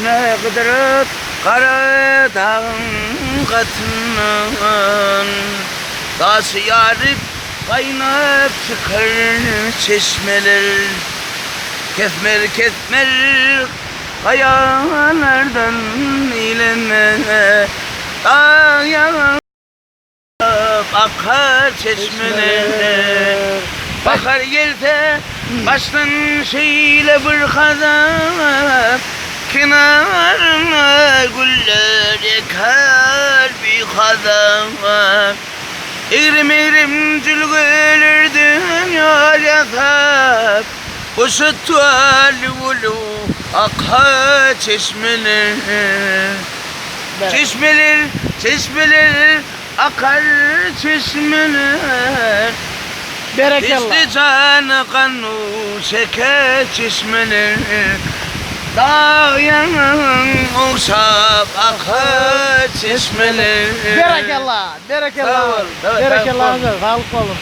Ne kadar kara dağın katından taşı yarıp kaynap çıkar çeşmeler. Kesmer kesmer kayalardan ileme dağ akar çeşmeler. Bakar gelse baştan şeyle bir kazan kenarına güller ekar bir kazan. Eğrim eğrim cülgüler dünya yakar boşa tuval vulu akar çeşmeler. Çeşmeler, çeşmeler akar çeşmeler. Berekallah. İşte canı kanı şeker çeşmeler. Dağ yanın okşap akar çeşmeler. Berekallah. Berekallah. Sağ ol, sağ ol, Berekallah. sağ ol. Sağlık olun.